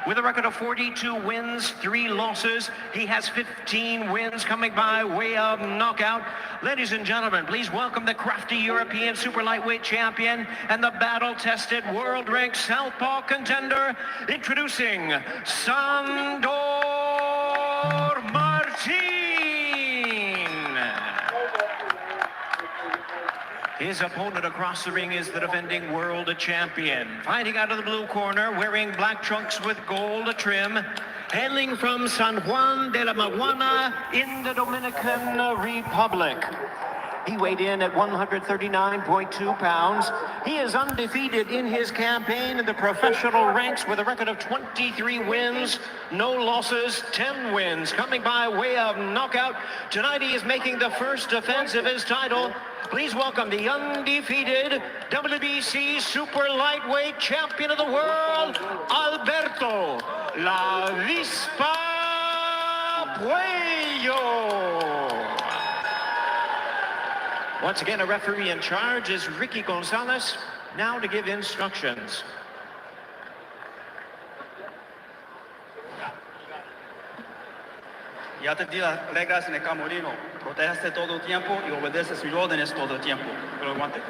with a record of 42 wins, 3 losses. He has 15 wins coming by way of knockout. Ladies and gentlemen, please welcome the crafty European super lightweight champion and the battle-tested world-ranked southpaw contender, introducing Senor Martin. His opponent across the ring is the defending world champion. Fighting out of the blue corner, wearing black trunks with gold trim, hailing from San Juan de la Maguana in the Dominican Republic. He weighed in at 139.2 pounds. He is undefeated in his campaign in the professional ranks with a record of 23 wins, no losses, 10 wins, coming by way of knockout. Tonight he is making the first defense of his title. Please welcome the undefeated WBC super lightweight champion of the world, Alberto La Vispa Pollo. Once again, a referee in charge is Ricky Gonzalez, now to give instructions. Ya te di las reglas en el camerino. Protégese todo el tiempo y obedece sus órdenes todo el tiempo. Pero aguante.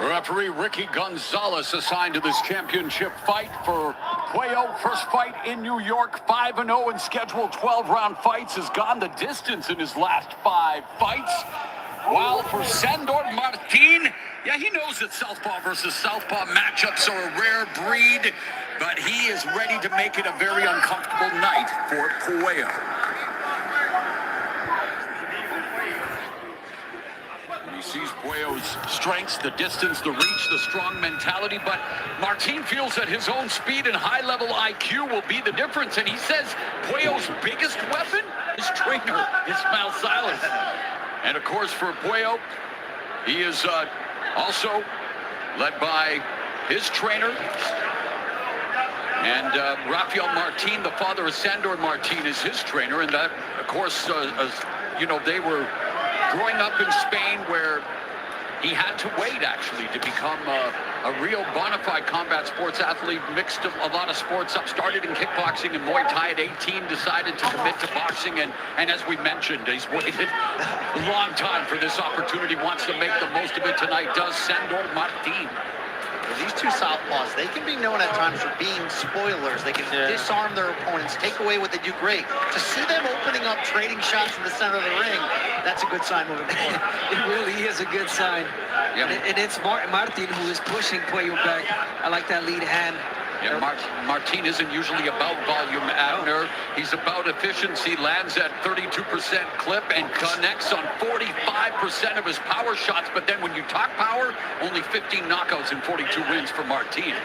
Referee Ricky Gonzalez assigned to this championship fight for Pollo. First fight in New York, 5-0 in scheduled 12-round fights, has gone the distance in his last 5 fights. While for Senor Martin, yeah, he knows that southpaw versus southpaw matchups are a rare breed, but he is ready to make it a very uncomfortable night for Pollo. He sees Pollo's strengths, the distance, the reach, the strong mentality, but Martin feels that his own speed and high-level IQ will be the difference, and he says Pollo's biggest weapon is trainer, Ismael Silas. And of course, for Pollo, he is also led by his trainer. And Rafael Martin, the father of Senor Martin, is his trainer. And that, of course, you know, they were growing up in Spain where he had to wait, actually, to become a real bona fide combat sports athlete, mixed a lot of sports up, started in kickboxing and Muay Thai at 18, decided to commit to boxing, and as we mentioned, he's waited a long time for this opportunity, wants to make the most of it tonight, does Senor Martin. Well, these two southpaws, they can be known at times for being spoilers. They can disarm their opponents, take away what they do great. To see them opening up, trading shots in the center of the ring, that's a good sign moving forward. It really is a good sign. Yep. And it's Martin who is pushing Pollo back. I like that lead hand. Yeah, Martin isn't usually about volume, Abner. He's about efficiency, lands at 32% clip and connects on 45% of his power shots. But then when you talk power, only 15 knockouts and 42 wins for Martin.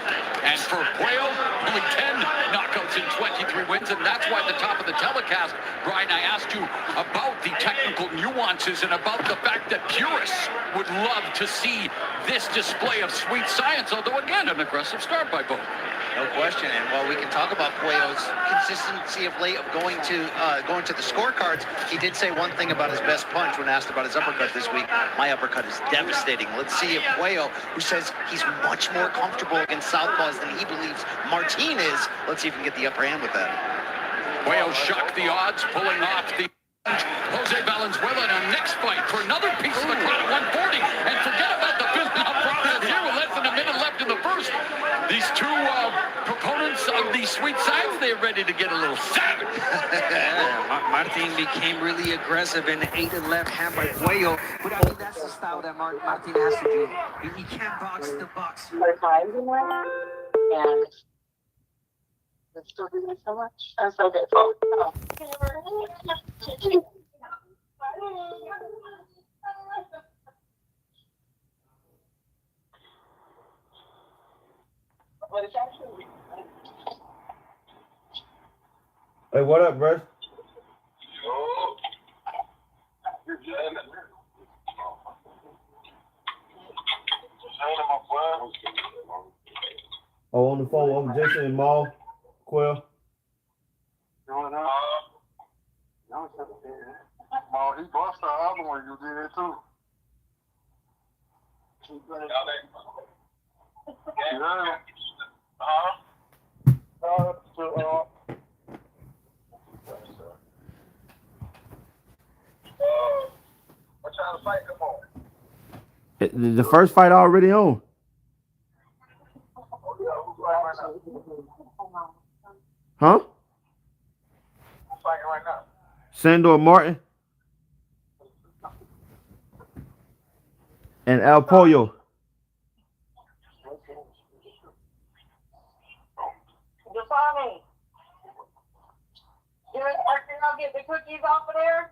And for Pollo, only 10 knockouts and 23 wins. And that's why at the top of the telecast, Brian, I asked you about the technical nuances and about the fact that purists would love to see this display of sweet science, although again, an aggressive start by both. No question. And while we can talk about Pollo's consistency of late of going to the scorecards, he did say one thing about his best punch when asked about his uppercut this week. My uppercut is devastating. Let's see if Pollo, who says he's much more comfortable against southpaws than he believes Martin is, let's see if he can get the upper hand with that. Pollo shocked the odds, pulling off the Jose Valenzuela in our next fight for another piece of the crown at 140. And forget about the fifth-round process here with less than a minute left in the first. These two proponents of the sweet science, they're ready to get a little savage. Martin became really aggressive and ate a left hand by Pollo. But I think that's the style that Martin has to do. He can't box the box. And we're still doing so much. I'm so grateful. Hey, what up, bro? Oh, on the phone, I'm Jason and Maul. Quill. No, he bust the other one. You did it too. Yeah. The first fight already on. Huh? Fighting right now. Senor Martin and El Pollo. Giovanni, after y'all get the cookies off of there,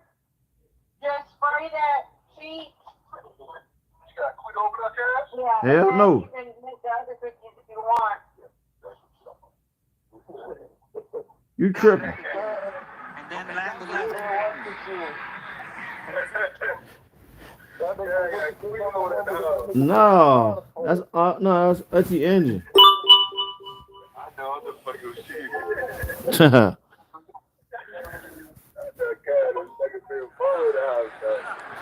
just spray that sheet. You got quit over there, Cash? Yeah. Hell and no. You can make the other cookies if you want. You tripping? And then land the left. No, that's the engine. I know, I'm just fucking with shit.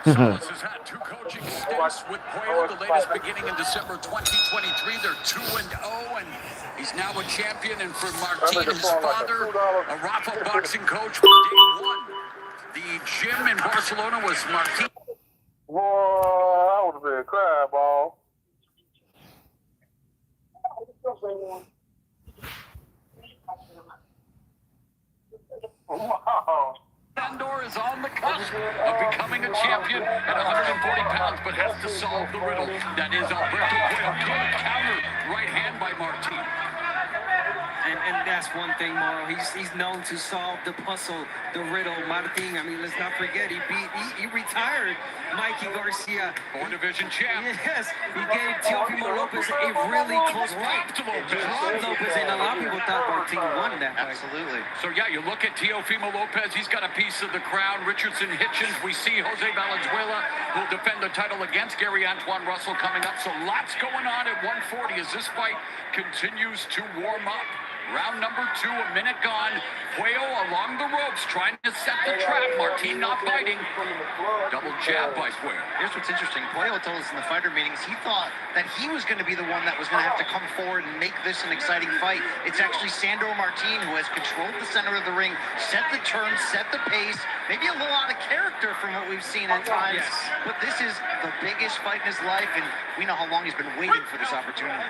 Solis has had 2 coaching stints with Puello, the latest beginning in December 2023. They're 2-0, and he's now a champion. And for Martin, his father, a Rafa boxing coach from day 1. The gym in Barcelona was Martin. Boy, I would have been crying, ball. Wow. Andor is on the cusp of becoming a champion at 140 pounds, but has to solve the riddle. That is Alberto Pollo. Good counter right hand by Martin. And that's one thing, Mauro. He's known to solve the puzzle, the riddle. Martin, I mean, let's not forget, he retired Mikey Garcia. 4 division champ. Yes, he gave Teofimo Lopez a really close fight. Dropped Lopez, and a lot of people thought Martin won that fight. Absolutely. So yeah, you look at Teofimo Lopez, he's got a piece of the crown. Richardson Hitchens, we see Jose Valenzuela will defend the title against Gary Antoine Russell coming up. So lots going on at 140 as this fight continues to warm up. Round number 2, a minute gone. Puello along the ropes, trying to set the trap. Martin not biting. Double jab by Puello. Here's what's interesting. Puello told us in the fighter meetings he thought that he was going to be the one that was going to have to come forward and make this an exciting fight. It's actually Sandor Martin who has controlled the center of the ring, set the turn, set the pace, maybe a little out of character from what we've seen at times. Yes. But this is the biggest fight in his life, and we know how long he's been waiting for this opportunity.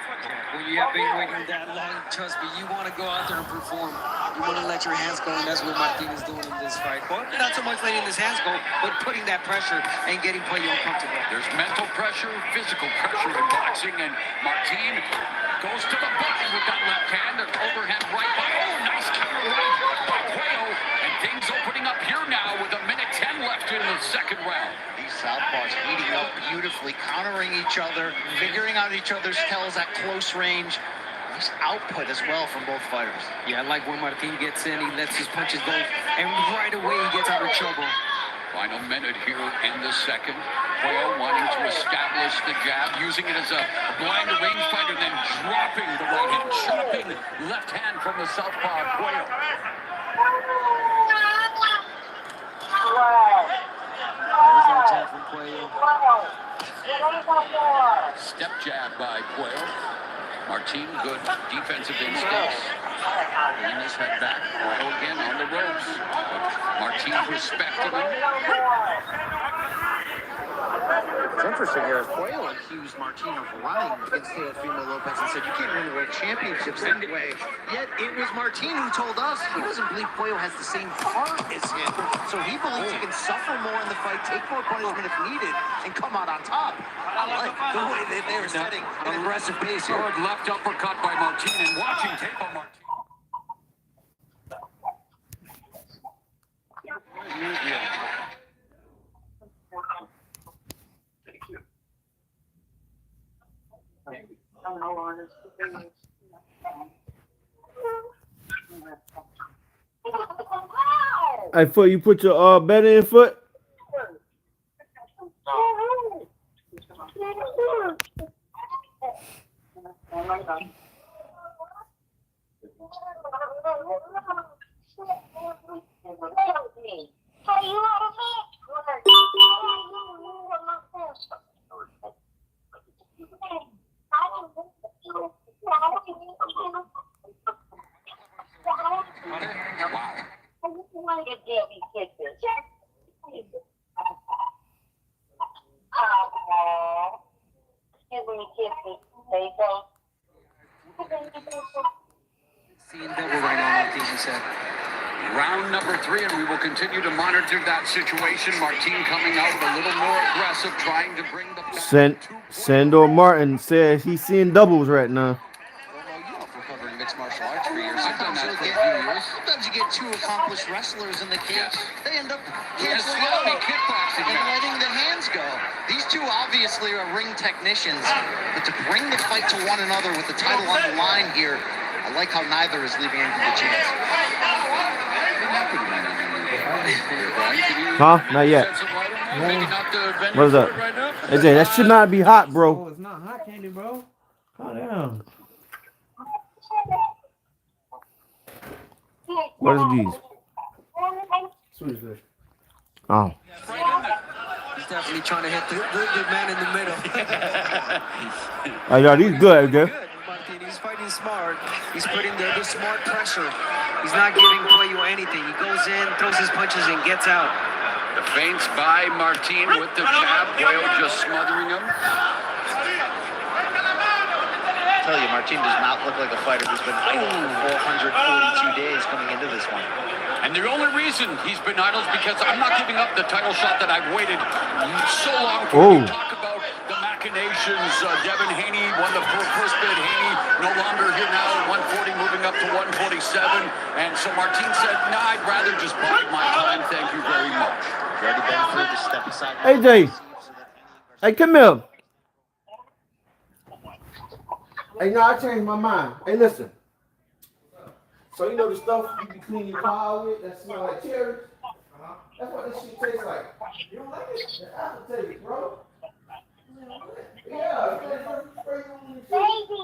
When you have been waiting that long, trust me, you want to go out there and perform. You want to let your hands go, and that's what Martin is doing in this fight. But not so much letting his hands go, but putting that pressure and getting Puello uncomfortable. There's mental pressure, physical pressure in boxing, and Martin goes to the button with that left hand, an overhand right by. Oh, nice counter right by Puello, and things opening up here now with 1:10 left in the second round. These southpaws heating up beautifully, countering each other, figuring out each other's tells at close range. Nice output as well from both fighters. Yeah, I like when Martin gets in, he lets his punches go, and right away he gets out of trouble. Final minute here in the second. Puello wanting to establish the jab, using it as a blind range fighter, then dropping the right hand, chopping left hand from the southpaw Puello. There's that jab from Puello. Step jab by Puello. Martin, good defensive instincts. Lean his head back. Puello again on the ropes. Martin respecting him. What's interesting here is Puello accused Martin of running against Teofimo Lopez and said, you can't win the world championships that way. Yet it was Martin who told us he doesn't believe Puello has the same heart as him. So he believes he can suffer more in the fight, take more punishment if needed, and come out on top. I like the way that they were setting an aggressive pace here. Good left uppercut by Martin, and watching tape on Martin. Hey, Foot, you put your bet in, Foot? Kiss me, kiss me. There you go. Seeing double right now, Martin, you said. Round number 3, and we will continue to monitor that situation. Martin coming out a little more aggressive, trying to bring the Senor Martin says he's seeing doubles right now. Well, you know, for covering mixed martial arts for years, I've done that for a few years. sometimes you get two accomplished wrestlers in the cage. They end up canceling sloppy out kickboxing and match. letting the hands go. These two obviously are ring technicians, but to bring the fight to one another with the title on the line here, I like how neither is leaving anything to chance. Huh? Not yet. What is that? AJ, that should not be hot, bro. Oh, it's not hot candy, bro. Calm down. What is these? Sweet fish. Oh. He's definitely trying to hit the man in the middle. Oh, yeah, these good, AJ. Good, Martin. He's fighting smart. He's putting the smart pressure. He's not giving Pollo anything. He goes in, throws his punches, and gets out. The feints by Martin with the jab. Pollo just smothering him. I tell you, Martin does not look like a fighter who's been idle for 442 days coming into this one. And the only reason he's been idle is because I'm not giving up the title shot that I've waited so long for. Oh. We talk about the machinations. Devin Haney won the first bid. Haney no longer here now at 140, moving up to 147. And so Martin said, nah, I'd rather just bide my time. Thank you very much. He's already been through the step aside. AJ. Hey, come here. Hey, no, I changed my mind. Hey, listen. So you know the stuff you can clean your car with that smell like cherries? That's what this shit tastes like. You don't like it? The aftertaste, bro. Yeah, you gotta spray it on your feet. Baby.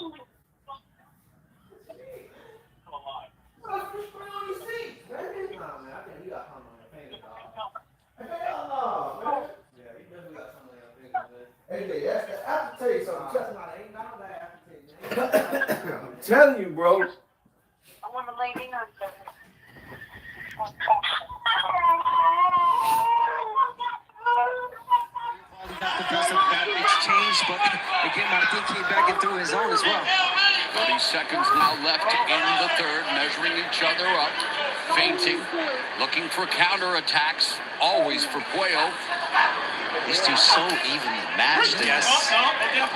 Spray on your feet, baby. Nah, man, I think you got something on your fingers, dog. Hell no, man. Yeah, you definitely got something on your fingers, man. Hey, that's the aftertaste of the chestnut. Ain't none of that aftertaste, man. I'm telling you, bro. I want to lay down. He got the best of that exchange, but again, Martin came back and threw his own as well. 30 seconds now left in the third, measuring each other up, feinting, looking for counterattacks, always for Pollo. These two so evenly matched. Yes.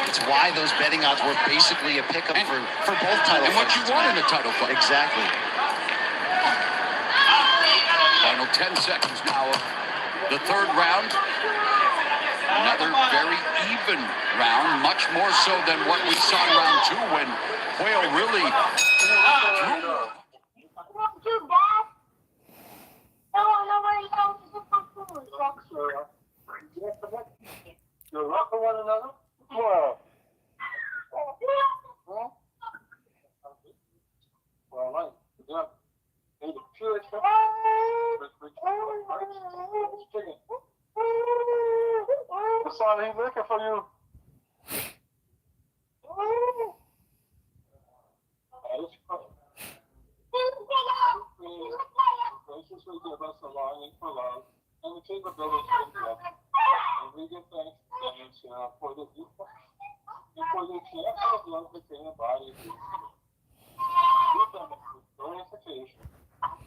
It's why those betting odds were basically a pick 'em for both title And what fights you want in a title fight. Exactly. Final 10 seconds now of the third round. Another very even round, much more so than what we saw in round 2 when Pollo really threw. Not too bad. No, nobody else is a food. You love for one another? Well. Huh? Well, like, yeah. Need a pure chicken. Son, he's looking for you. Graciously give us a longing for love and the capability of love. And we give thanks for the for the chance of love within the body of Jesus. Give them glorification,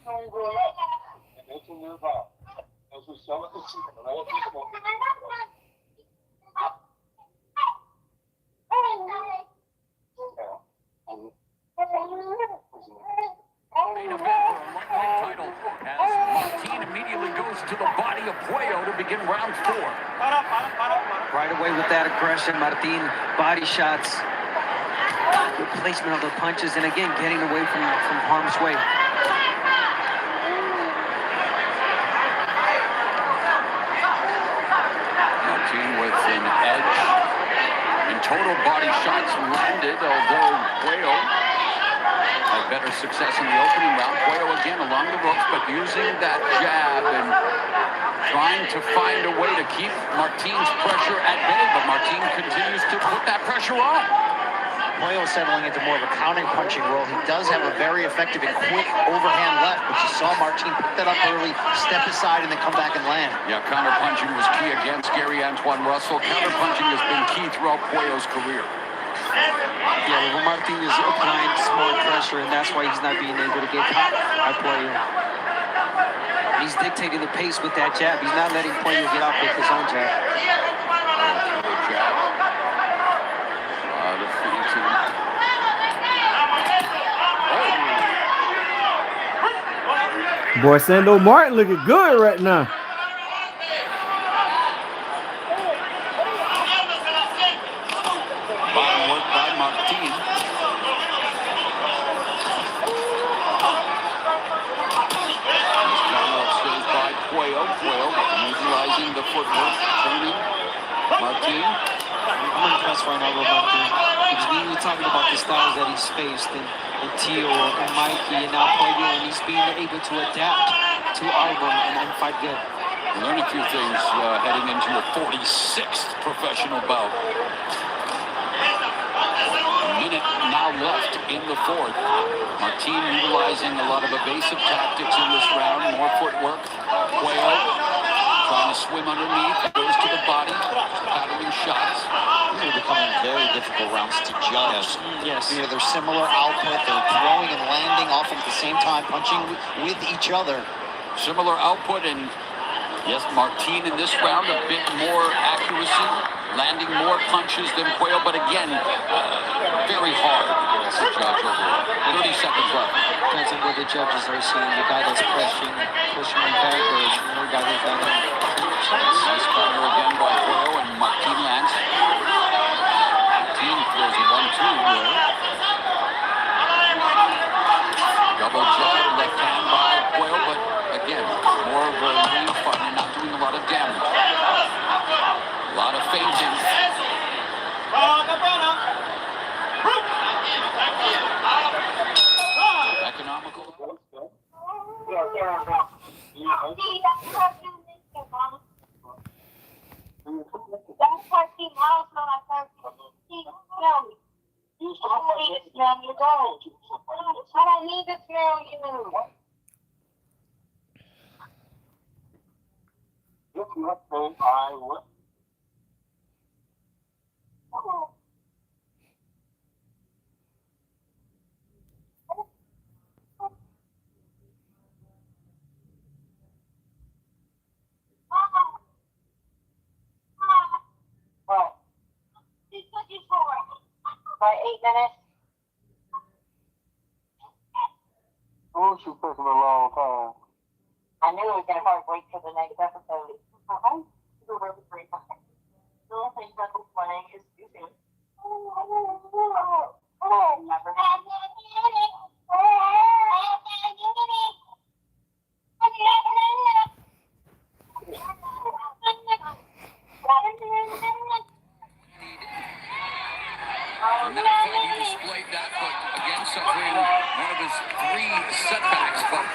and making their vow as we celebrate the right of this moment. Main event for a lightweight title as Martin immediately goes to the body of Pollo to begin round 4. Right away with that aggression, Martin, body shots, good placement of the punches, and again, getting away from harm's way. Martin with an edge. In total, body shots landed, although Pollo had better success in the opening round. Pollo again along the ropes, but using that jab and trying to find a way to keep Martin's pressure at bay, but Martin continues to put that pressure on. Pollo settling into more of a counter-punching role. He does have a very effective and quick overhand left, but you saw Martin pick that up early, step aside, and then come back and land. Yeah, counter-punching was key against Gary Antoine Russell. Counter-punching has been key throughout Pollo's career. Yeah, well, Martin is applying smart pressure, and that's why he's not being able to get caught by Pollo. He's dictating the pace with that jab. He's not letting Pollo get off with his own jab. Boy, Senor Martin looking good right now. Bottom work by Martin. Upstairs by Pollo. Pollo utilizing the footwork, turning. Martin. I'm impressed right now with Martin. Because we were talking about the styles that he's faced and Tio and Mikey and now Pollo, and he's being able to adapt to Album and fight good. Learn a few things heading into your 46th professional bout. A minute now left in the fourth. Martin utilizing a lot of evasive tactics in this round. More footwork. Pollo trying to swim underneath. Goes to the body. Pattering shots. These are becoming very difficult rounds to judge. Yes. You know, they're similar output. They're throwing and landing often at the same time, punching with each other. Similar output, and yes, Martin in this round a bit more accuracy, landing more punches than Pollo, but again, very hard as a judge overall. 30 seconds left. Depends on what the judges are seeing. The guy that's pushing him back, or the guy who's landing. Nice counter again by Pollo, and Martin lands. Martin throws a 1-2 there. Double jab, left hand by Pollo, but again, more of a range fighter, not doing a lot of damage. A lot of feinting. Economical. That's why he lost when I first he smelled me. I don't need to smell you, don't. I don't need to smell you. If you say I would. What? These cookies for by 8 minutes. Oh, she's taking a long time. I knew it was gonna hard wait till the next episode. The only thing that's funny is stupid. And that fight, he displayed that, but again, suffering one of his 3 setbacks, but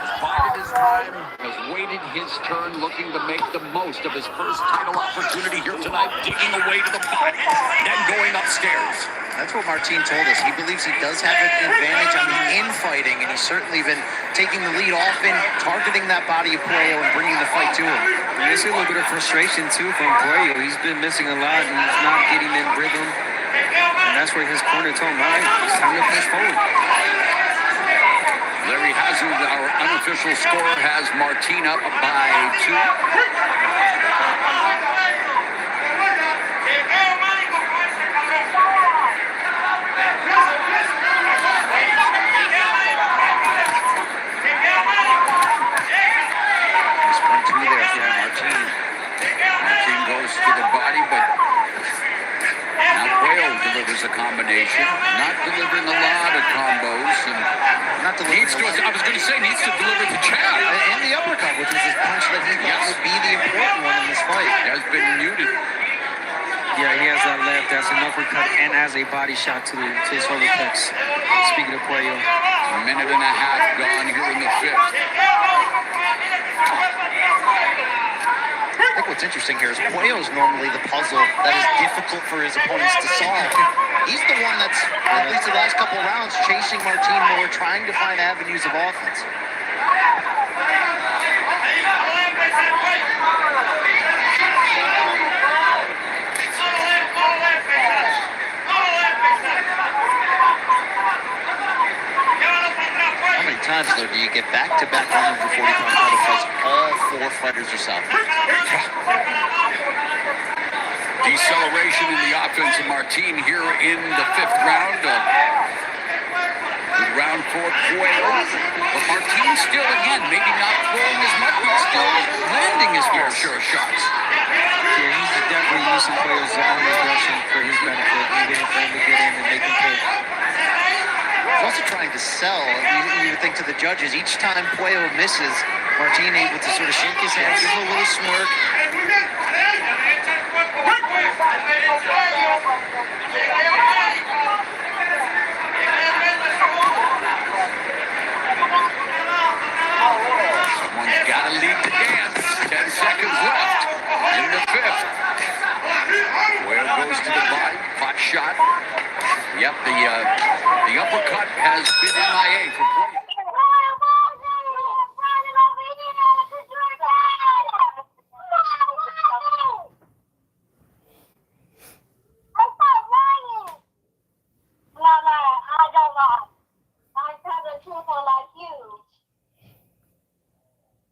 has bided his time, has waited his turn, looking to make the most of his first title opportunity here tonight, digging away to the body, then going upstairs. That's what Martin told us. He believes he does have an advantage on the infighting, and he's certainly been taking the lead often, targeting that body of Pollo and bringing the fight to him. And you see a little bit of frustration, too, from Pollo. He's been missing a lot, and he's not getting in rhythm. And that's where his corner told him, all right, it's time to push forward. Larry Hazard, our unofficial scorer, has Martin up by 2. Martin goes to the body, but now Pollo delivers a combination, not delivering a lot of combos, and Not to needs to, I was going to say, needs to deliver the jab. and the uppercut, which was his punch that he thought would be the important one in this fight. Has been muted. Yeah, he has that left as an uppercut and as a body shot to his solar plex. Speaking of Pollo. A minute and a half gone here in the 5th. I think what what's interesting here is Pollo's normally the puzzle that is difficult for his opponents to solve. He's the one that's, at least the last couple of rounds, chasing Martin more, trying to find avenues of offense. How many times, though, do you get back-to-back 145 title fights? All 4 fighters are South. Deceleration in the offense of Martin here in the 5th round. Round 4, Pollo. But Martin still, again, maybe not throwing as much, but still landing his fair share of shots. Yeah, he's definitely using Pollo's own aggression for his benefit, even for him to get in and make him pay. He's also trying to sell. You would think to the judges, each time Pollo misses, Martin able to sort of shake his head, give a little smirk. Someone's got to lead the dance. 10 seconds left in the 5th. Pollo goes to the body, hot shot. Yep, the uppercut has been MIA for Pollo.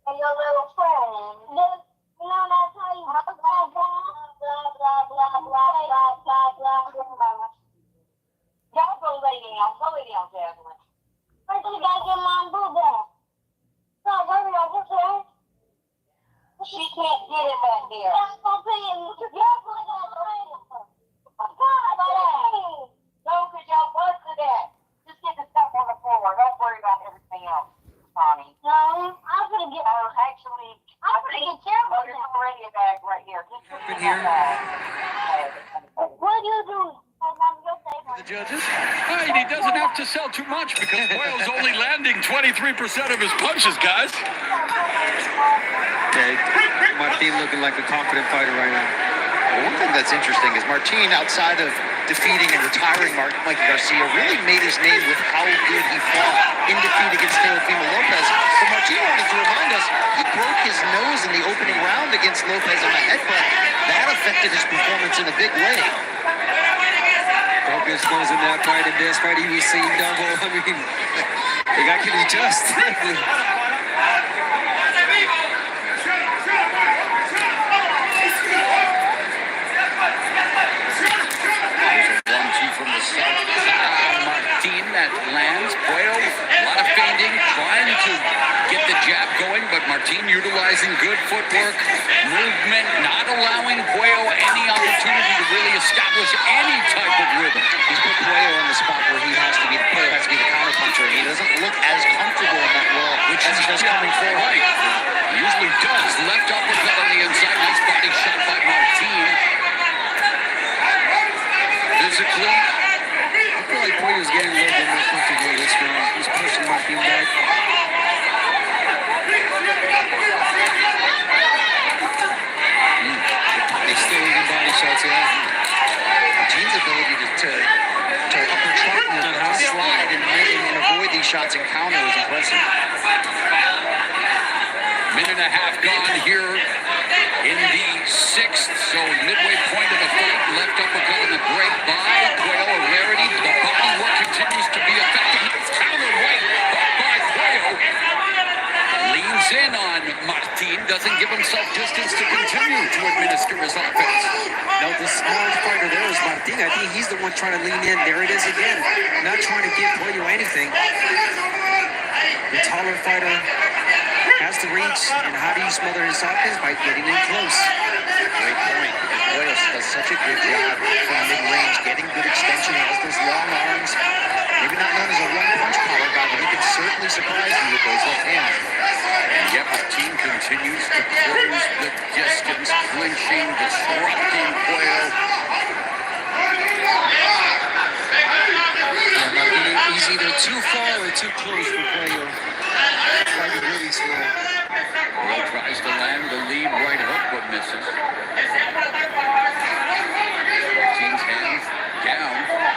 And your little friend. Look, you know that's how you blah, blah, blah, blah, blah, blah, blah, blah, blah, blah. Y'all go lay down. Go lay down, Jasmine. First, you gotta get Mom Boo back. So, hurry up, what's that? She can't get it back there. That's gonna be it. Y'all put it on the radio. No, because y'all busted that. Just get the stuff on the floor. Don't worry about everything else. Tommy. No, I'm gonna get. Actually, I'm gonna get terrible. There's already a bag right here. Been here. What do you do? The judges? Right, he doesn't have to sell too much because Pollo's only landing 23% of his punches, guys. Yeah, Martin looking like a confident fighter right now. Well, one thing that's interesting is Martin, outside of defeating and retiring Mikey Garcia, really made his name with how good he fought in defeat against Teofimo Lopez. But Martin wanted to remind us, he broke his nose in the opening round against Lopez on a headbutt. That affected his performance in a big way. Broke his nose in that fight, and this fight he was seeing double. I mean, the guy can adjust. 1-2 from the south. Martin that lands. Pollo, a lot of feigning, trying to get the jab going, but Martin utilizing good footwork, movement, not allowing Pollo any opportunity to really establish any type of rhythm. He's put Pollo in the spot where Pollo has to be the counterpuncher, and he doesn't look as comfortable in that role, which is just coming forward. Right. He usually does. Left uppercut on the inside. Nice body shot by Martin. Physically, I feel like Pollo's getting a little bit more comfortable this round. He's pushing Martin back. He's still using body shots, yeah. Martin's ability to upper trunk and slide and avoid these shots and counter is impressive. minute and a half gone here in the 6th. So midway point of the fight. Left uppercut in the break by Pollo. A rarity. The body work continues to be effective. Nice counter right by Pollo. Leans in on Martin. Doesn't give himself distance to continue to administer his offense. No, the smart fighter there is Martin. I think he's the one trying to lean in. There it is again. Not trying to give Pollo anything. The taller fighter has the reach, and how do you smother his offense? By getting in close. Great point. Pollo does such a good job from mid-range, getting good extension. He has those long arms. Maybe not known as a one-punch power guy, but he can certainly surprise you with those left hands. And yet the team continues to close the distance, clinching, disrupting Pollo. Yeah, Martin, he's either too far or too close for Pollo. Fighting really slow. Will tries to land the lead right hook, but misses. Martin's hands down. Will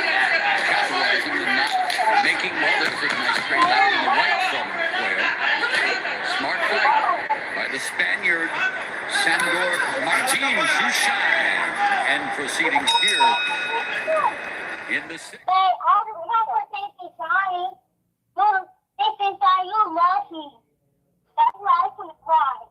not capitalizing the not making well. There's a nice straight left and the right from Puello. Smart fight by the Spaniard, Senor Martin Shushan. And proceedings here in the sixth. Hey, all the people think he's dying. Look, they think that you love me. That's why I couldn't cry.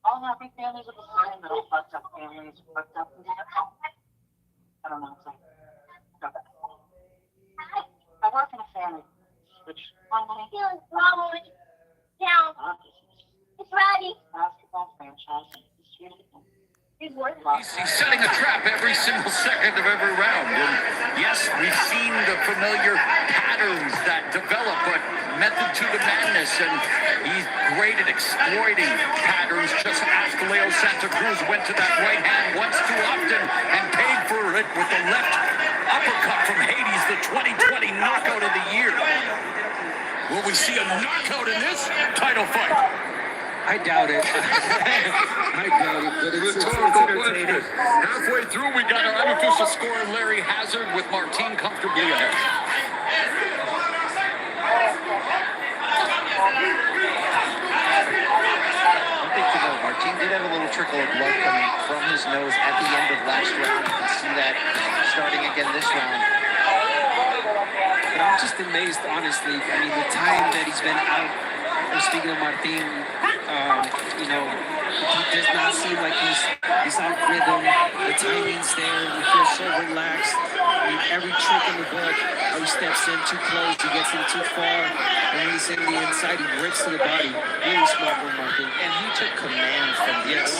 All happy families are the same, though. Fucked up families, fucked up. I don't know. I work in a family, which It's ready. basketball franchise. He's working. He's setting a trap every single second of every round. And yes, we've seen the familiar patterns that develop, but method to the madness. And he's great at exploiting patterns. Just ask Leo Santa Cruz went to that right hand once too often and paid for it with the left uppercut from Hades, the 2020 knockout of the year. Will we see a knockout in this title fight? I doubt it. I doubt it, but it's entertaining. Halfway through, we got our unofficial scorer, Larry Hazard, with Martin comfortably ahead. One thing to note, Martin did have a little trickle of blood coming from his nose at the end of last round. You can see that starting again this round. But I'm just amazed, honestly. I mean, the time that he's been out. Speaking of Martin, you know, he does not seem like he's off rhythm. The timing's there. He feels so relaxed. I mean, every trick in the book, he steps in too close, he gets in too far, and when he's in the inside, he rips to the body. Really smart from Martin. And he took command from Yes.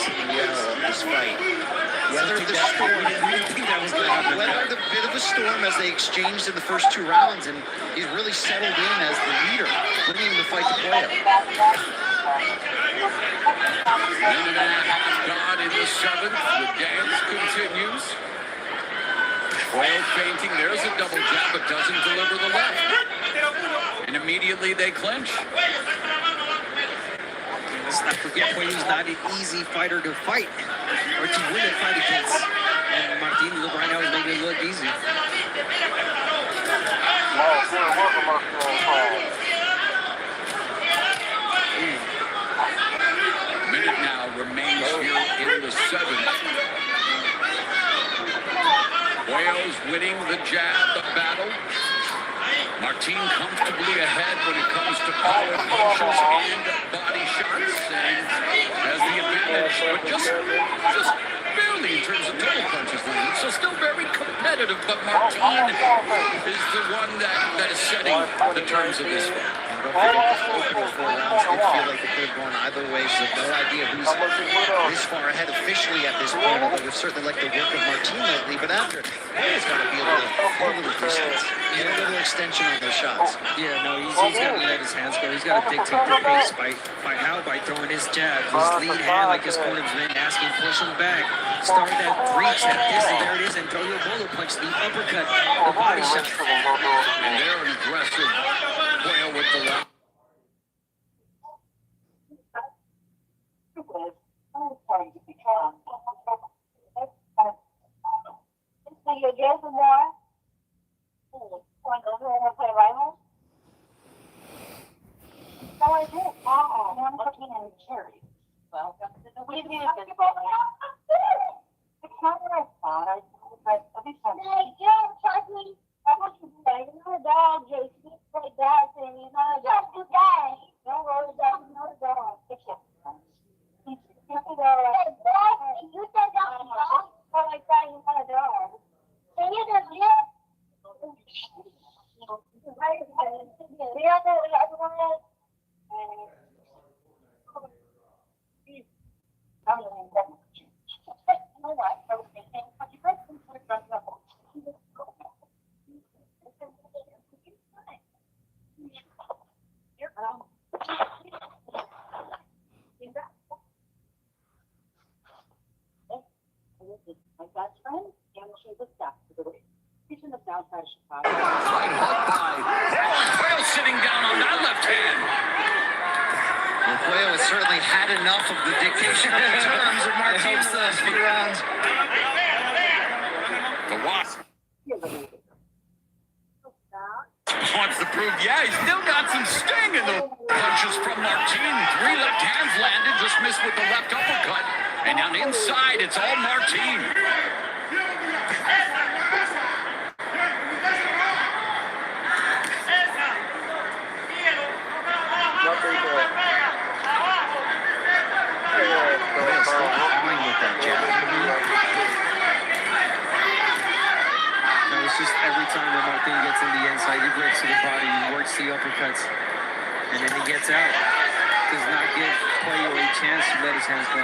this fight. Weathered the storm. We didn't think that was going to happen. Weathered a bit of a storm as they exchanged in the first two rounds, and he's really settled in as the leader, bringing the fight to Puello. Minute and a half gone in the seventh. The dance continues. Puello feinting. There's a double jab, but doesn't deliver the left. And immediately they clinch. Let's not forget, Puello's not an easy fighter to fight or to win a fight against. And Martin, look right now, is making it look easy. Minute now remains here in the seventh. Puello's winning the jab, the battle. Martin comfortably ahead when it comes to power punches and body shots, and has the advantage, but just barely in terms of total punches landed. So still very competitive, but Martin is the one that is setting the terms of this fight. Don't forget the opening 4 rounds did feel like it could have gone either way, so no idea who's this far ahead officially at this point, although we've certainly liked the work of Martin lately, but after, he's got to be able to get a little distance, get a little extension on those shots. Yeah, no, he's got to let his hands go. He's got to dictate the pace by throwing his jab. His lead hand, like his corner's been asking, push him back. Start that reach, that distance, there it is, and throw your bolo punch, the uppercut, the body shot. And they're aggressive. Puello with the left. So you're getting more? Want to go ahead and play rivals? So I did. I'm looking in cherry. Welcome to the weekend. It's not what I thought. I'll be fine. Hey, don't touch me. I want you to play. You're not a dog, Jason. You play dog thing. You're not a dog. Just a guy. Don't worry about it. You're not a dog. Fix it. You think I'm Right hook by Pollo sitting down on that left hand. Well, Pollo has certainly had enough of the dictation of the terms of Martin's last few rounds. The Wasp wants to prove, yeah, he's still got some sting in those punches from Martin. 3 left hands landed, just missed with the left uppercut. And on the inside, it's all Martin. It's just every time that Martin gets in the inside, he breaks to the body, he works the uppercuts, and then he gets out. Does not give Pollo a chance to let his hands go.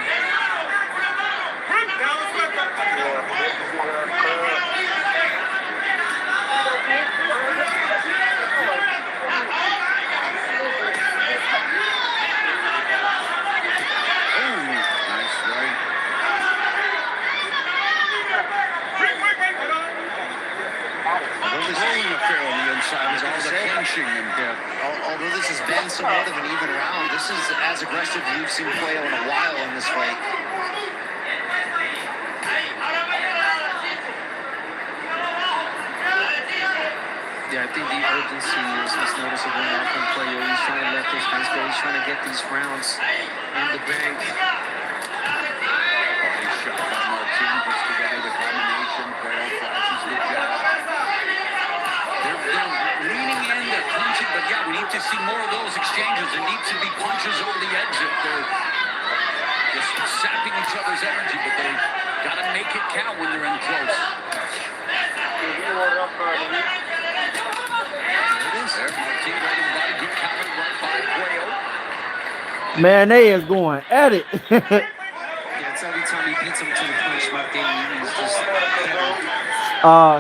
Although this has been somewhat of an even round, this is as aggressive as you've seen Pollo in a while in this fight. Yeah, I think the urgency is noticeable now from Pollo. He's trying to let those hands go. He's trying to get these rounds in the bank. Body shot by Martin, puts together the combination. Pollo flashes the jab. They're leaning in, they're punching, but yeah, we need to see more of those exchanges. There needs to be punches over the exit. They're just sapping each other's energy, but they got to make it count when they're in close. There, Martin right in body, good counter right by Pollo. Man, they is going at it. Yeah, it's every time he beats him to the punch, Martin, he's just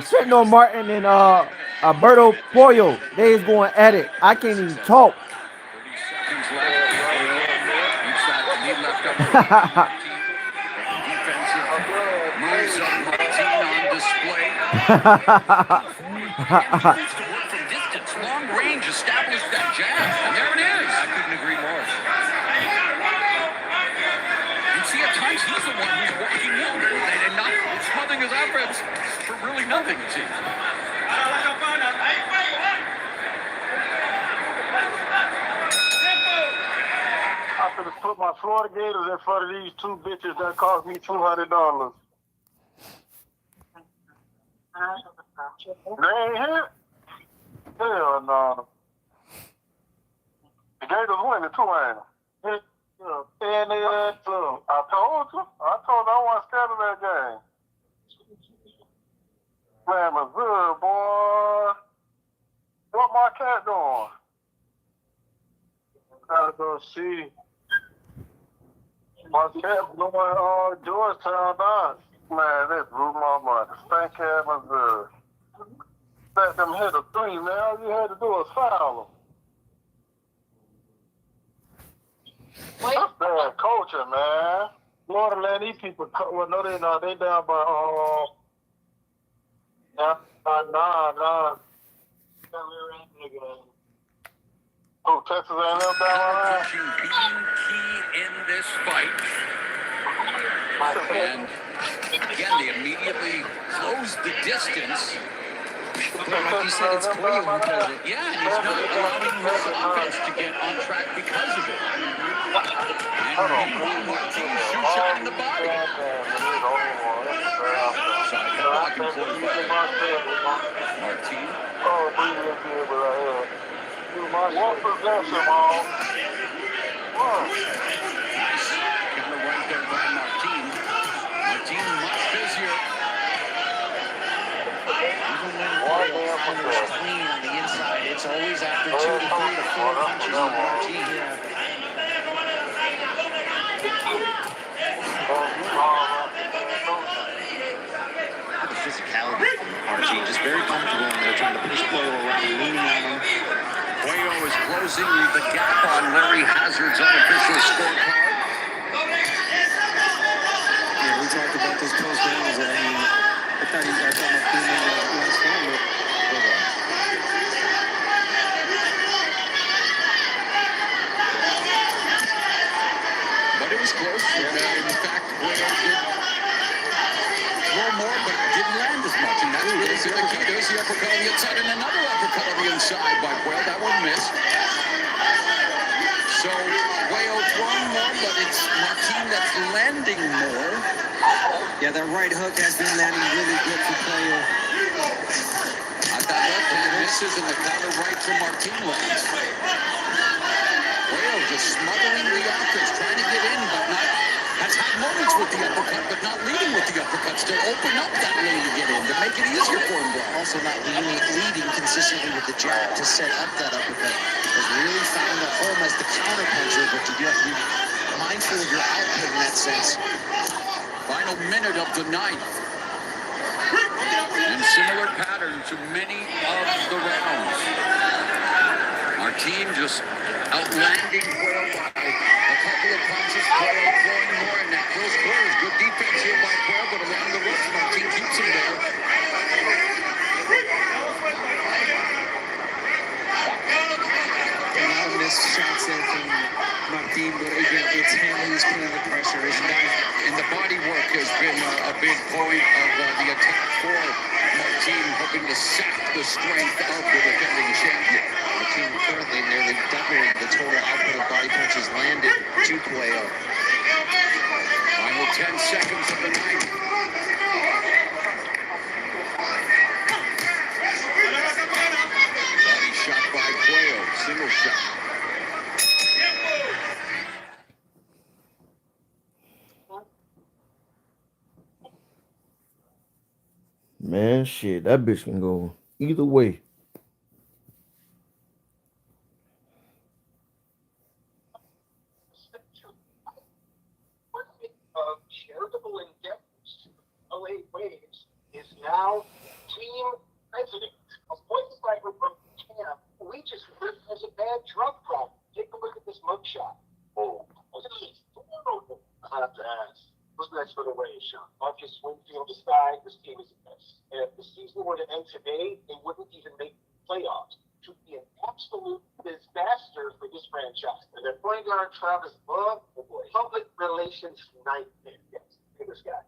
Senor Martin and Alberto Pollo, they is going at it. I can't even talk. 30 seconds left. Each side lead left up. Defensive moves of Martin on display. Needs to work from distance, long range, establish that jab, and there it is. I couldn't agree more. And see, at times he's the one who's walking in and not smothering his offense for really nothing, it seems. I could have put my Florida Gators in front of these 2 bitches that cost me $200. They ain't hit? Hell no. The Gators winning too, ain't it? And they too. I told you. I wasn't scared of that game. Man, Missouri, boy. What my cat doing? Gotta go see. My cat doing Georgetown down. Man, this blew my mind. Stank ass Missouri. Let them hit a 3, man. All you had to do was foul them. That's bad culture, man. Florida let these people, well, no, they not. They down by, nah. Oh, Texas A&M down by Pushing being key in this fight. And again, they immediately closed the distance. like you said, it's Pollo who does it. Yeah, and he's not allowing his offense to get on track because of it. And meanwhile, Martin shoots shot in the body. Side to block employed by Martin. What possession, Mom? Nice counter right there by Martin. Martin much busier. Even when Pollo finishes clean on the inside, it's always after 2 to 3 to 4 punches on Martin. Martin, just very comfortable in there, trying to push Pollo around, leaning on him. Pollo is closing the gap on Larry Hazard's unofficial scorecard. Yeah, we talked about those close rounds. I mean, I thought Martin made that last one, but it was close. In fact, Pollo did throw more, but didn't land as much. And that's really the key. There's the uppercut on the inside and another uppercut on the inside by Pollo. That one missed. So Pollo throwing more, but it's Martin that's landing more. yeah, that right hook has been landing really good for Pollo. At that left hand misses and the counter right from Martin lands. Pollo just smothering the offense, trying to get in, but not. Has had moments with the uppercut, but not leading with the uppercut. Still open up that lane to get in, to make it easier for him. Also not leading consistently with the jab to set up that uppercut. Has really found a home as the counter puncher, but you do have to be mindful of your output in that sense. Final minute of the ninth. And similar pattern to many of the rounds. Martin just outlanding Pollo by a couple of punches. Pollo throwing more in that close quarters. Good defense here by Pollo, but around the ropes, Martin keeps him there. A lot of missed shots there from Martin, but again, it's him who's putting the pressure. It's not. And the body work has been a big point of the attack for Martin, hoping to sap the strength of the defending champion. Martin currently nearly doubling the total output of body punches landed to Pollo. Final 10 seconds of the night. Body shot by Pollo, single shot. Man, shit, that bitch can go either way. Of charitable endeavors, LA Waves is now team president. A voice fighter from camp. We just heard there's a bad drug problem. Take a look at this mugshot. Oh, I have to ask. Who's next for the Waves, Sean? Marcus Winfield aside, this team is a mess. And if the season were to end today, they wouldn't even make playoffs. It would be an absolute disaster for this franchise. And their point guard, Travis Love, public relations nightmare. Yes, this guy.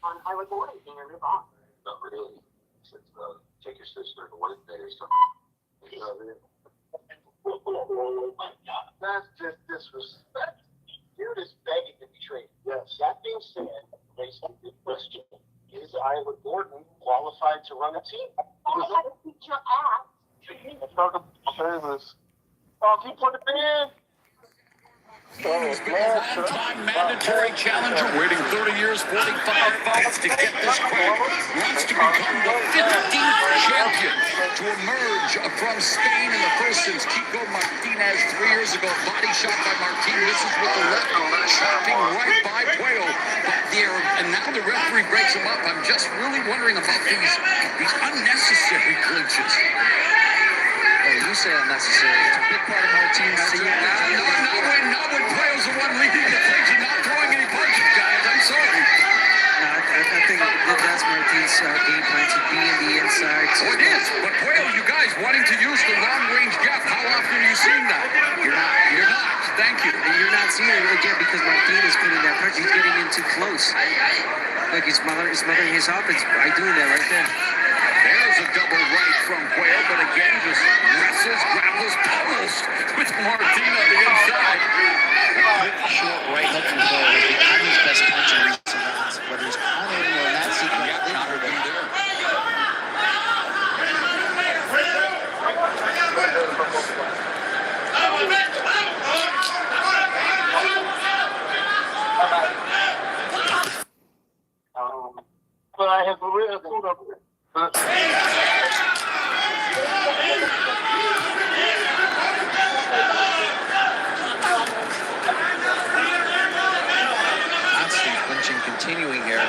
On Highway 40, being a new boss. Not really. Since, take your sister to work there or something. Oh my God. That's just disrespect. Dude is begging to be traded. Yes. That being said, raise a good question. Is Iowa Gordon qualified to run a team? I had to beat your ass. Service. Oh, he put it in. He's been a long-time mandatory challenger, waiting 30 years, 45 fights to get this crown. Wants to become the 15th champion to emerge from Spain in the first since Kiko Martinez 3 years ago. Body shot by Martin, misses with the left, chopping right by Pollo. And now the referee breaks him up. I'm just really wondering about these unnecessary clinches. Oh, you say unnecessary. It's a big part of Martin's team. Not when Pollo's the one leading the clinch and not throwing any punches, guys. I'm sorry. No, I think that's Martin's game plan, to be in the inside. Oh, it is. But Pollo, you guys wanting to use the long-range gap, how often are you seeing that? You're not. Thank you. And you're not seeing it again because Martin is putting that pressure. He's getting in too close. Look, he's smothering his offense by doing that right there. There's a double right from Pollo, but again, just wrestles, grapples, pummels with Martin on the inside. Short right hook from Pollo has become his best punch in recent rounds. Whether he's countering or in that sequence, Counter being there. But I have a real good up there. constant clinching continuing here.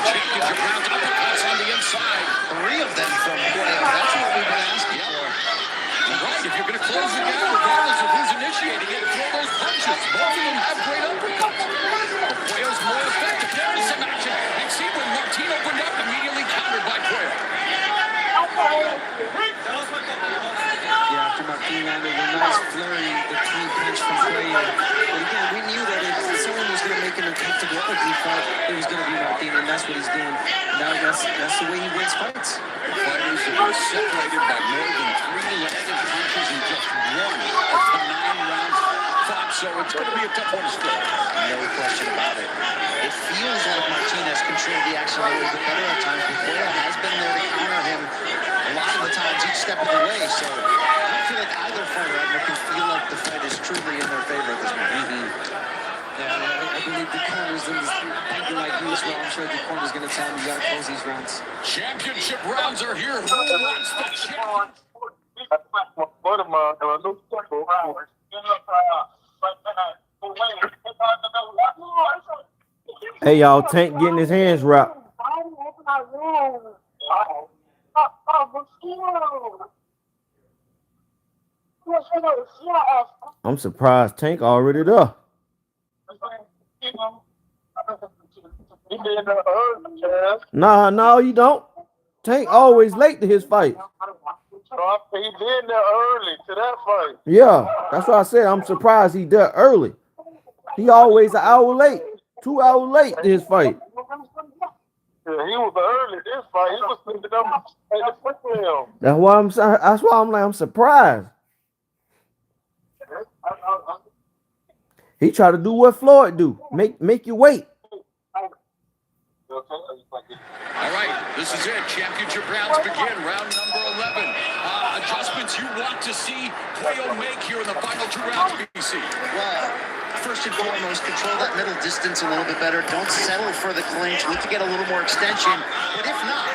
championship rounds, uppercuts on the inside. 3 of them from Pollo. That's what we've been asking for. Right, if you're going to close the gap, regardless of who's initiating it, throw those punches. Both of them have great uppercuts. But Pollo's more effective. There is some action. And see when Martin opened up, immediately countered by Pollo. Yeah, after Martin landed a nice flurry, the clean punch from Pollo. But again, we knew that if someone was going to make an uncomfortable, ugly fight, it was going to be Martin, and that's what he's doing. Now that's the way he wins fights. The fighters have been separated by more than 3 landed punches in just 1 of the 9 rounds fought, so it's going to be a tough one to score. No question about it. It feels like Martinez controlled the action a little bit better at times, but Pollo has been there to counter him a lot of the times each step of the way, so I don't feel like either fighter ever can feel like the fight is truly in their favor at this moment. Yeah, I believe the corners in this thinking like you as well. I'm sure the corner's going to tell him you got to close these rounds. Championship rounds are here. Who wants the champion? Hey, y'all, Tank getting his hands wrapped. I'm surprised Tank already there. No, you don't. Tank always late to his fight. He been there early to that fight. Yeah, that's why I said I'm surprised he there early. He always an hour late, 2 hours late to his fight. Yeah, he was early this fight. He was thinking them in the first round. That's why I'm saying. That's why I'm like I'm surprised. He tried to do what Floyd do, make you wait. All right, this is it. Championship rounds begin. Round number 11. Adjustments you want to see Pollo make here in the final 2 rounds, BC. Well, first and foremost, control that middle distance a little bit better. Don't settle for the clinch. Look to get a little more extension. But if not,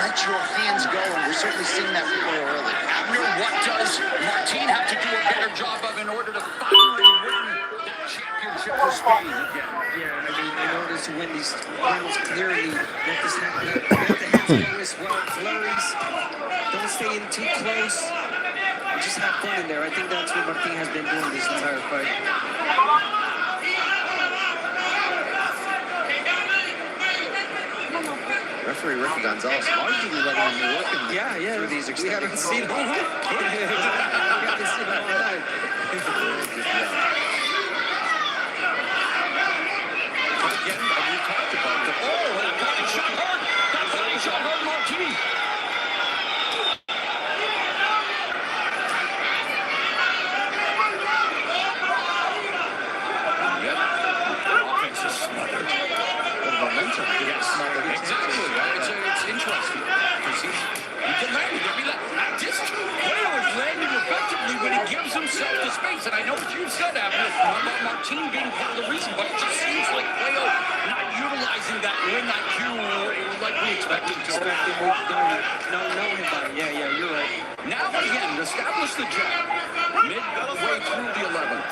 let your hands go. And we're certainly seeing that from Pollo early. Abner, what does Martin have to do a better job of in order to finally win that championship for Spain again? Yeah, I mean, in order to win these rounds clearly, let this happen. Let the hands go as well. Flurries. Don't stay in too close. Just have fun in there. I think that's what Martin has been doing this entire fight. Referee Ricky Gonzalez largely letting him work through these extended We haven't seen him. We haven't seen him all night. Again, we talked about the that shot hard. That body shot hard, Martin. Yep. The offense is smothered. The momentum gets smothered. Exactly. It's interesting. Because he demanded. I mean, Pollo is landing effectively when he gives himself the space. And I know what you said, Abner, about Martin being part of the reason, but it just seems like Pollo not utilizing that ring IQ like we expected to. Yeah, you're right. Now again, establish the jab. Midway through the 11th.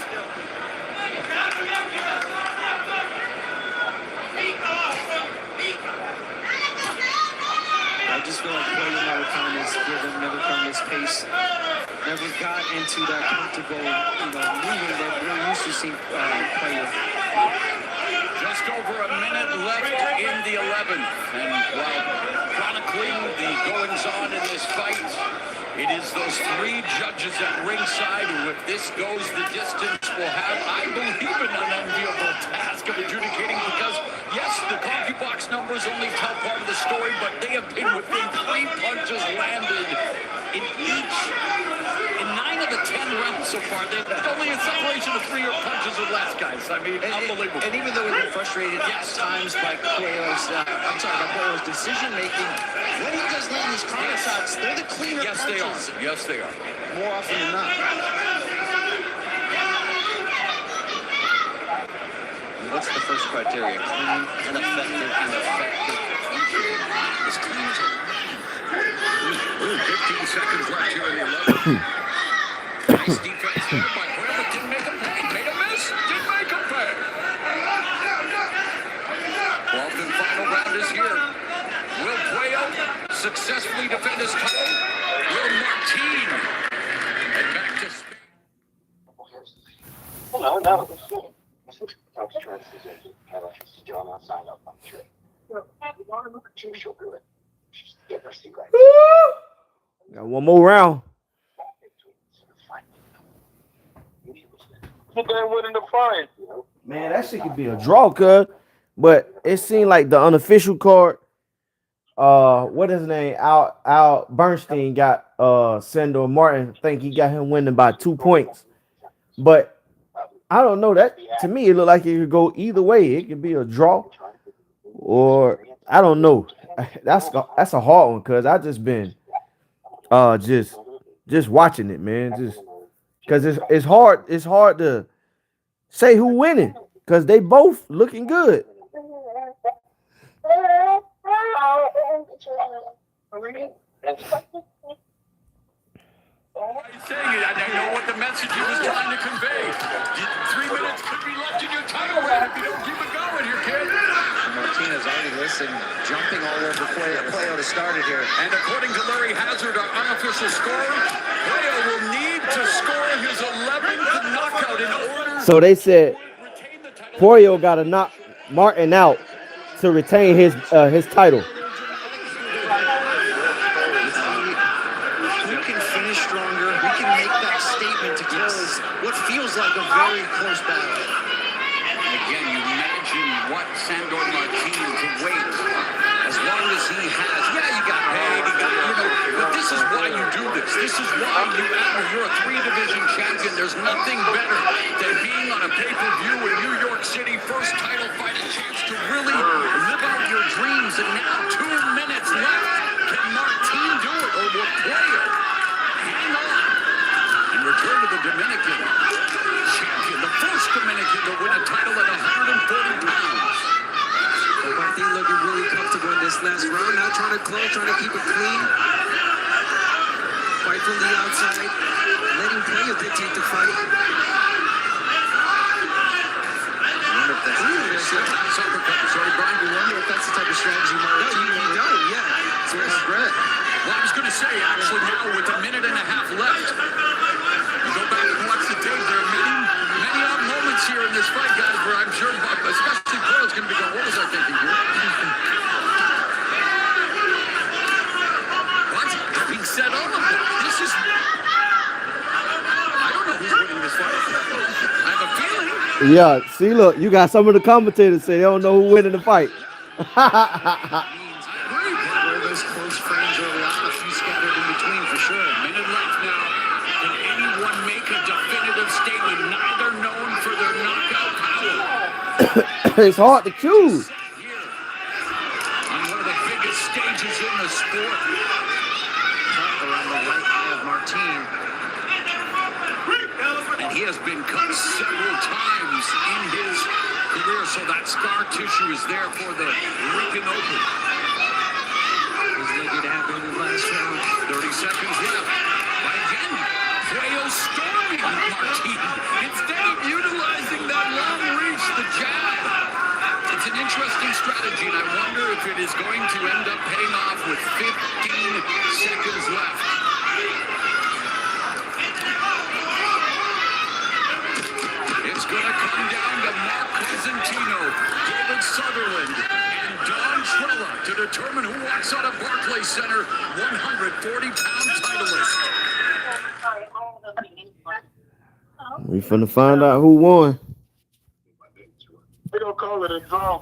I just feel like Pollo never found his rhythm, never found his pace, never got into that comfortable, moving that we're used to seeing Pollo. Just over a minute left in the 11th. And while chronicling the goings-on in this fight, it is those 3 judges at ringside who, if this goes the distance, will have, I believe, an unenviable task of adjudicating because, yes, the CompuBox numbers only tell part of the story, but they have been within 3 punches landed in 9 of the 10 rounds so far. There's only a separation of 3 punches or less, guys. I mean, unbelievable. And even though we've been frustrated at times by Pollo's decision-making, when he does land these counter shots, they're the cleaner punches. Yes, they are. More often than not. What's the first criteria? Clean and effective As clean as 15 seconds left here in the 11th. Nice defense there by Pollo, but didn't make a pay. Made a miss, didn't make a pay. 12th and final round is here. successfully defend his title? Will Martin head back to Spain? Got one more round. Put that one in the fight. Man, that shit could be a draw, cuz. But it seemed like the unofficial card. What is his name? Al Bernstein got Senor Martin. I think he got him winning by 2 points. But I don't know. That to me it looked like it could go either way. It could be a draw, or I don't know. That's a hard one because I just been just watching it, man. Just because it's hard to say who winning because they both looking good. He's saying it. I know what the message he was trying to convey. 3 minutes could be left in your title run if you don't keep it going here, kid. Martinez already listened, jumping all over Pollo to start it here. And according to Larry Hazard, our unofficial scorer, Pollo will need to score his 11th knockout in order. So they said Pollo got to knock Martin out to retain his title. We can finish stronger. We can make that statement to close what feels like a very close battle. And again, you imagine what Senor Martin can wait as long as he has. Yeah, you got paid, but this is why you do this. This is why you're a 3-division champion. There's nothing better than being on a pay-per-view in New York City, first title fight, a chance to really live out your dreams. And now 2 minutes left. Can Martin do it, or will Pollo hang on and return to the Dominican champion, the first Dominican to win a title at 140 pounds? Martin looking really comfortable in this last round. Not trying to close, trying to keep it clean. Fight from the outside. Letting Pollo dictate the fight. Sorry, Brian, you wonder if that's the type of strategy Martin You don't, yeah. So it's Brett. Well, I was going to say, actually, now with a minute and a half left, you go back and watch the tape. There are many odd moments here in this fight, guys, where I'm sure, especially Pollo's going to be going, what was I thinking here? What's being said on them? This is... I don't know who's winning this fight. I have a feeling. Yeah, see, look, you got some of the commentators say they don't know who winning the fight. Those close frames early on, a few scattered in between for sure. Minute left now. Can anyone make a definitive statement? Neither known for their knockout power. It's hard to choose. Here on one of the biggest stages in the sport. Around the right eye of Martin. And he has been cut several times in his career, so that scar tissue is there for the Rican Open. He's looking to happen in the last round. 30 seconds left. But again, Pollo storming Martin. Instead of utilizing that long reach, the jab. It's an interesting strategy, and I wonder if it is going to end up paying off with 15 seconds left. It's going to come down to Mark Cosentino, David Sutherland, and Don Trella to determine who walks out of Barclays Center 140-pound titleist. We finna find out who won. We're going to call it a draw.